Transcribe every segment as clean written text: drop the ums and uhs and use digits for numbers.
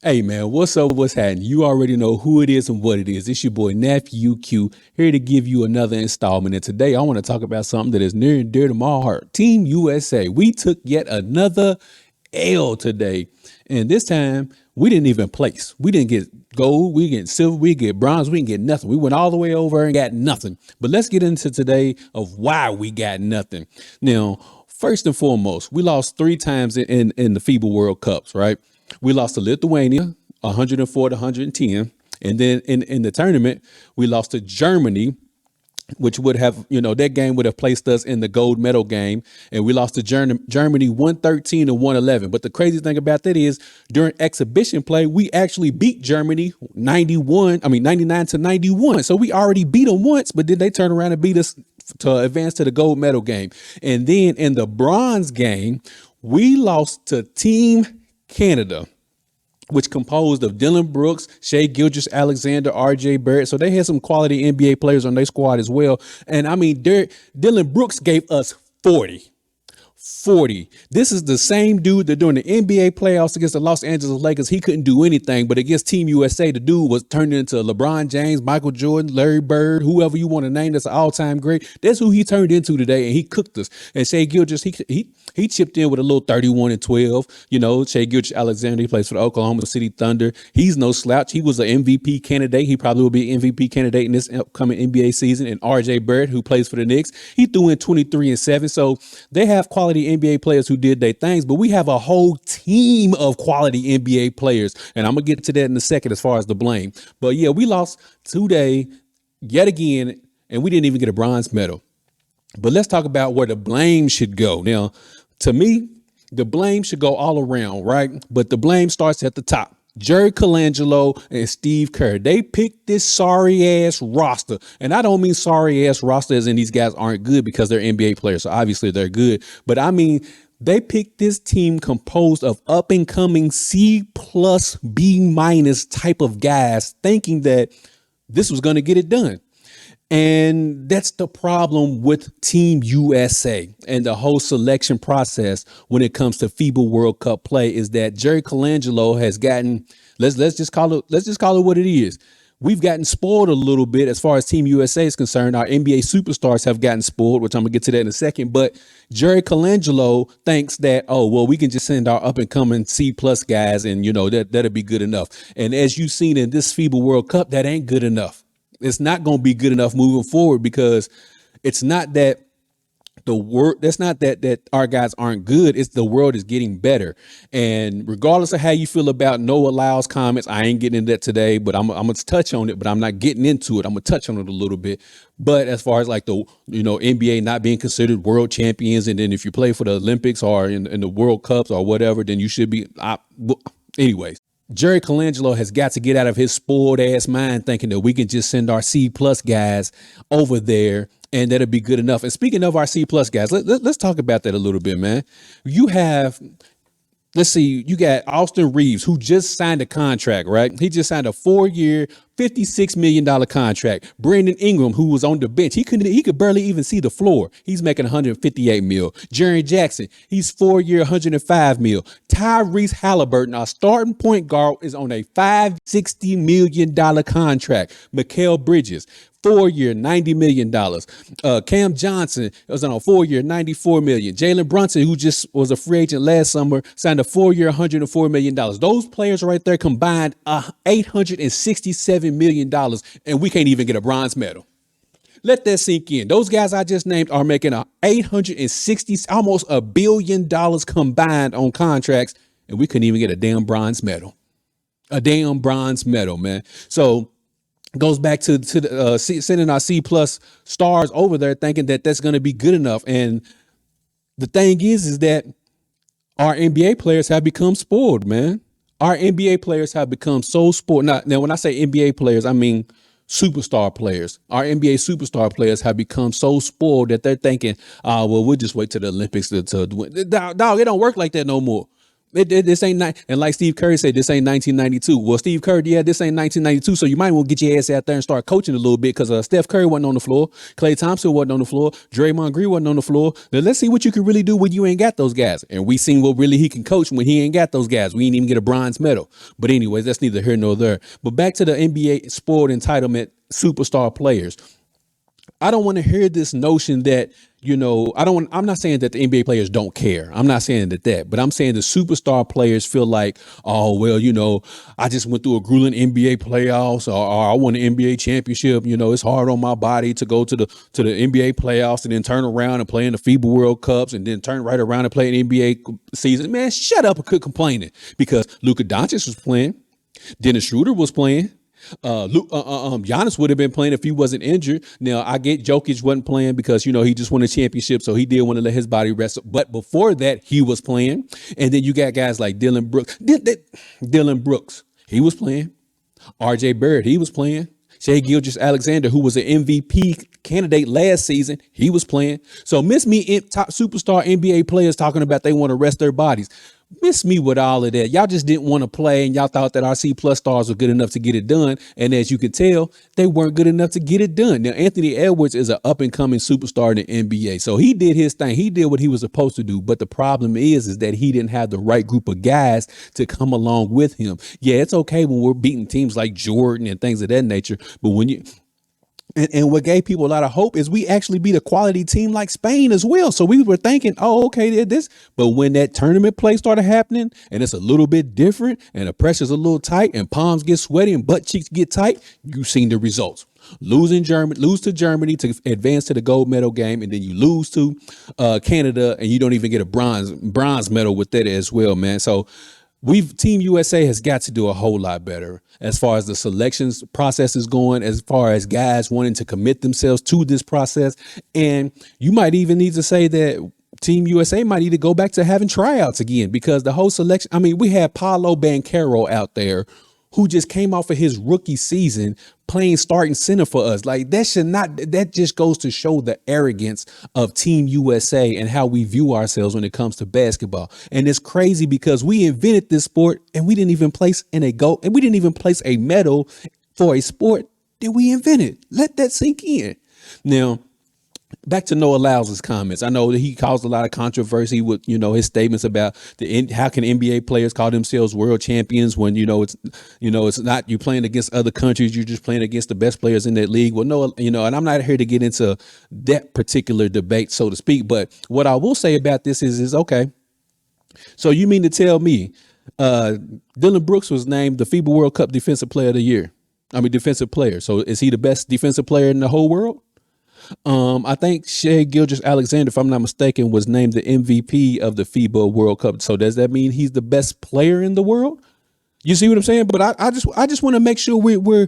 Hey man, what's up? What's happening? You already know who it is and what it is. It's your boy Nephew Q here to give you another installment. And today I want to talk about something that is near and dear to my heart. Team USA. We took yet another L today. And this time we didn't even place. We didn't get gold, we didn't get silver, we didn't get bronze, we didn't get nothing. We went all the way over and got nothing. But let's get into today of why we got nothing. Now, first and foremost, we lost 3 times in the FIBA World Cups, right? We lost to Lithuania, 104 to 110. And then in the tournament, we lost to Germany, which would have, that game would have placed us in the gold medal game. And we lost to Germany 113 to 111. But the crazy thing about that is during exhibition play, we actually beat Germany 99 to 91. So we already beat them once, but then they turn around and beat us to advance to the gold medal game. And then in the bronze game, we lost to Team Canada, which composed of Dylan Brooks, Shea Gilgeous-Alexander, RJ Barrett. So they had some quality NBA players on their squad as well. And I mean, Dylan Brooks gave us 40. This is the same dude that during the NBA playoffs against the Los Angeles Lakers, he couldn't do anything, but against Team USA, the dude was turned into LeBron James, Michael Jordan, Larry Bird, whoever you want to name that's an all-time great. That's who he turned into today, and he cooked us. And Shea Gilgeous, he chipped in with a little 31 and 12. Shea Gilgeous-Alexander, he plays for the Oklahoma City Thunder. He's no slouch. He was an MVP candidate. He probably will be an MVP candidate in this upcoming NBA season. And RJ Barrett, who plays for the Knicks, he threw in 23 and 7. So they have quality NBA players who did their things, but we have a whole team of quality NBA players. And I'm going to get to that in a second as far as the blame. But yeah, we lost today yet again, and we didn't even get a bronze medal. But let's talk about where the blame should go. Now, to me, the blame should go all around, right? But the blame starts at the top. Jerry Colangelo and Steve Kerr, they picked this sorry ass roster. And I don't mean sorry ass roster as in these guys aren't good because they're NBA players. So obviously they're good. But I mean, they picked this team composed of up and coming C plus B minus type of guys thinking that this was going to get it done. And that's the problem with Team USA and the whole selection process when it comes to FIBA World Cup play is that Jerry Colangelo has gotten, let's just call it what it is. We've gotten spoiled a little bit as far as Team USA is concerned. Our NBA superstars have gotten spoiled, which I'm gonna get to that in a second. But Jerry Colangelo thinks that, we can just send our up and coming C plus guys and that'll be good enough. And as you've seen in this FIBA World Cup, that ain't good enough. It's not going to be good enough moving forward because it's not that that our guys aren't good. It's the world is getting better. And regardless of how you feel about Noah Lyles comments, I ain't getting into that today, but I'm going to touch on it, but I'm not getting into it. I'm going to touch on it a little bit. But as far as like the, NBA not being considered world champions, and then if you play for the Olympics or in the World Cups or whatever, then you should be. Anyways. Jerry Colangelo has got to get out of his spoiled ass mind thinking that we can just send our C plus guys over there and that'll be good enough. And speaking of our C plus guys, let's talk about that a little bit, man. You got Austin Reeves, who just signed a contract, right? He just signed a 4-year, $56 million contract. Brandon Ingram, who was on the bench, he could barely even see the floor. He's making $158 million. Jaren Jackson, he's 4-year, $105 million. Tyrese Halliburton, our starting point guard, is on a $560 million contract. Mikal Bridges, 4-year, $90 million. Cam Johnson was on a 4-year, $94 million. Jalen Brunson, who just was a free agent last summer, signed a 4-year, $104 million. Those players right there combined $867 million, and we can't even get a bronze medal. Let that sink in. Those guys I just named are making almost $1 billion combined on contracts, and we couldn't even get a damn bronze medal. A damn bronze medal, man. So goes back to sending our C plus stars over there thinking that that's going to be good enough. And the thing is that our NBA players have become spoiled, man. Our NBA players have become so spoiled. Now, when I say NBA players, I mean superstar players. Our NBA superstar players have become so spoiled that they're thinking, we'll just wait till the Olympics to win. Dog, it don't work like that no more. This ain't not, and like Steve Curry said, this ain't 1992. Well, Steve Curry, yeah, this ain't 1992. So you might want to get your ass out there and start coaching a little bit because Steph Curry wasn't on the floor, Klay Thompson wasn't on the floor, Draymond Green wasn't on the floor. Now let's see what you can really do when you ain't got those guys. And we seen what really he can coach when he ain't got those guys. We ain't even get a bronze medal. But anyways, that's neither here nor there. But back to the NBA sport entitlement superstar players. I don't want to hear this notion that, I'm not saying that the NBA players don't care. I'm not saying that, but I'm saying the superstar players feel like, oh, well, I just went through a grueling NBA playoffs or I won an NBA championship. It's hard on my body to go to the NBA playoffs and then turn around and play in the FIBA World Cups and then turn right around and play an NBA season. Man, shut up and quit complaining because Luka Doncic was playing. Dennis Schroeder was playing. Giannis would have been playing if he wasn't injured. Now I get Jokic wasn't playing because he just won a championship, so he did want to let his body rest. But before that, he was playing, and then you got guys like Dylan Brooks. Dylan Brooks, he was playing. R.J. Barrett, he was playing. Shai Gilgeous-Alexander, who was an MVP candidate last season, he was playing. So miss me, top superstar NBA players talking about they want to rest their bodies. Miss me with all of that. Y'all just didn't want to play and y'all thought that our C plus stars were good enough to get it done. And as you can tell, they weren't good enough to get it done. Now, Anthony Edwards is an up and coming superstar in the NBA. So he did his thing. He did what he was supposed to do. But the problem is that he didn't have the right group of guys to come along with him. Yeah, it's okay when we're beating teams like Jordan and things of that nature. But when you And what gave people a lot of hope is we actually beat a quality team like Spain as well. So we were thinking, oh, okay, this. But when that tournament play started happening and it's a little bit different and the pressure's a little tight and palms get sweaty and butt cheeks get tight, you've seen the results. Lose to Germany to advance to the gold medal game, and then you lose to Canada and you don't even get a bronze medal with that as well, man. So Team USA has got to do a whole lot better as far as the selections process is going, as far as guys wanting to commit themselves to this process. And you might even need to say that Team USA might need to go back to having tryouts again, because the whole selection, we had Paolo Banchero out there who just came off of his rookie season playing starting center for us. Like that just goes to show the arrogance of Team USA and how we view ourselves when it comes to basketball. And it's crazy because we invented this sport and we didn't even place a medal for a sport that we invented. Let that sink in. Now, back to Noah Lyles' comments. I know that he caused a lot of controversy with, his statements about how can NBA players call themselves world champions when, it's not you playing against other countries. You're just playing against the best players in that league. Well, Noah, and I'm not here to get into that particular debate, so to speak. But what I will say about this is okay. So you mean to tell me Dylan Brooks was named the FIBA World Cup Defensive Player of the Year? Defensive player. So is he the best defensive player in the whole world? I think Shai Gilgeous-Alexander, if I'm not mistaken, was named the MVP of the FIBA World Cup. So does that mean he's the best player in the world? You see what I'm saying? But I just want to make sure we're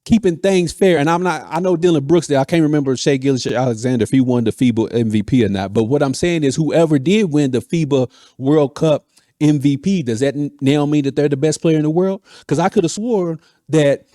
keeping things fair. And I know Dylan Brooks there. I can't remember Shai Gilgeous-Alexander if he won the FIBA MVP or not. But what I'm saying is whoever did win the FIBA World Cup MVP, does that now mean that they're the best player in the world? Because I could have sworn that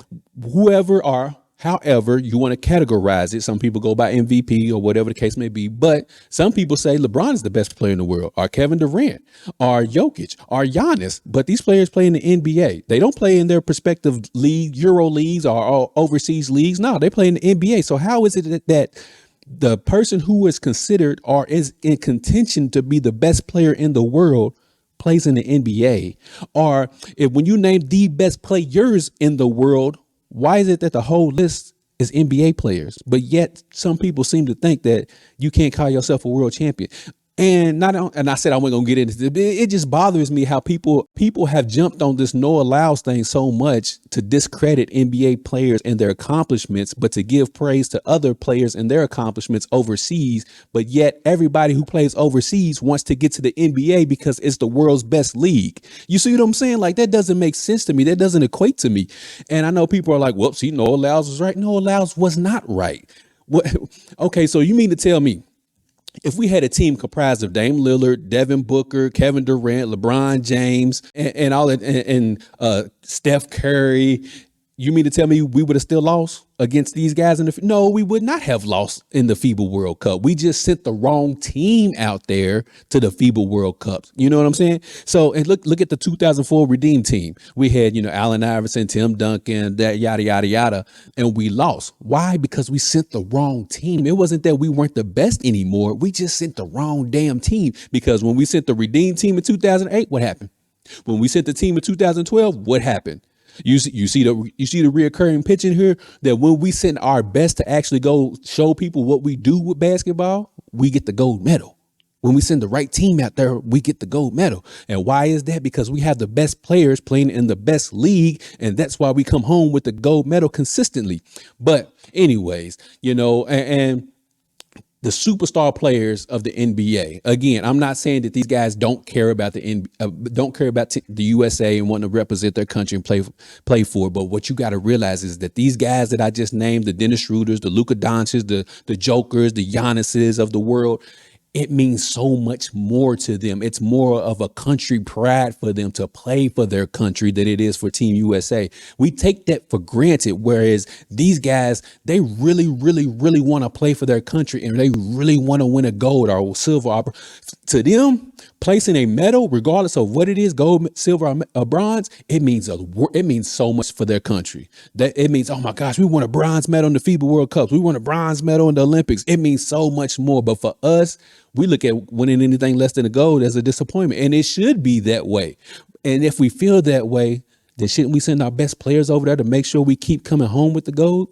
however you want to categorize it, some people go by MVP or whatever the case may be, but some people say LeBron is the best player in the world, or Kevin Durant, or Jokic, or Giannis. But these players play in the NBA. They don't play in their respective league, Euro leagues, or overseas leagues. No, they play in the NBA. So how is it that the person who is considered or is in contention to be the best player in the world plays in the NBA? Or when you name the best players in the world, why is it that the whole list is NBA players, but yet some people seem to think that you can't call yourself a world champion? And I said I wasn't gonna get into this. It just bothers me how people have jumped on this Noah Lyles thing so much to discredit NBA players and their accomplishments, but to give praise to other players and their accomplishments overseas. But yet everybody who plays overseas wants to get to the NBA because it's the world's best league. You see what I'm saying? Like, that doesn't make sense to me. That doesn't equate to me. And I know people are like, well, see, Noah Lyles was right. Noah Lyles was not right. What? Okay, so you mean to tell me if we had a team comprised of Dame Lillard, Devin Booker, Kevin Durant, LeBron James, and all that, and Steph Curry, You mean to tell me we would have still lost against these guys in the? No, we would not have lost in the FIBA World Cup. We just sent the wrong team out there to the FIBA World Cup. You know what I'm saying? So, and look at the 2004 Redeem team. We had, Allen Iverson, Tim Duncan, that yada yada yada, and we lost. Why? Because we sent the wrong team. It wasn't that we weren't the best anymore. We just sent the wrong damn team. Because when we sent the Redeem team in 2008, what happened? When we sent the team in 2012, what happened? You see the reoccurring pitch in here that when we send our best to actually go show people what we do with basketball, we get the gold medal. When we send the right team out there, we get the gold medal. And why is that? Because we have the best players playing in the best league, and that's why we come home with the gold medal consistently. But anyways, and the superstar players of the NBA. Again, I'm not saying that these guys don't care about the USA and want to represent their country and play for it. But what you got to realize is that these guys that I just named, the Dennis Schroeders, the Luka Doncic, the Jokers, the Giannis's of the world, it means so much more to them. It's more of a country pride for them to play for their country than it is for Team USA. We take that for granted, whereas these guys, they really, really, really want to play for their country, and they really want to win a gold or silver. To them, placing a medal, regardless of what it is, gold, silver, or bronze, it means so much for their country. That it means, oh my gosh, we won a bronze medal in the FIBA World Cups. We won a bronze medal in the Olympics. It means so much more. But for us, we look at winning anything less than a gold as a disappointment, and it should be that way. And if we feel that way, then shouldn't we send our best players over there to make sure we keep coming home with the gold?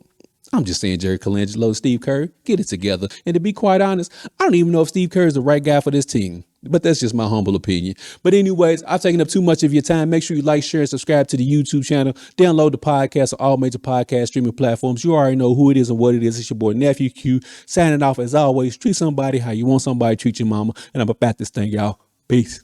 I'm just saying, Jerry Colangelo, Steve Kerr, get it together. And to be quite honest, I don't even know if Steve Kerr is the right guy for this team. But that's just my humble opinion. But anyways, I've taken up too much of your time. Make sure you like, share, and subscribe to the YouTube channel. Download the podcast on all major podcast streaming platforms. You already know who it is and what it is. It's your boy, Nephew Q, signing off as always. Treat somebody how you want somebody to treat your mama. And I'm about this thing, y'all. Peace.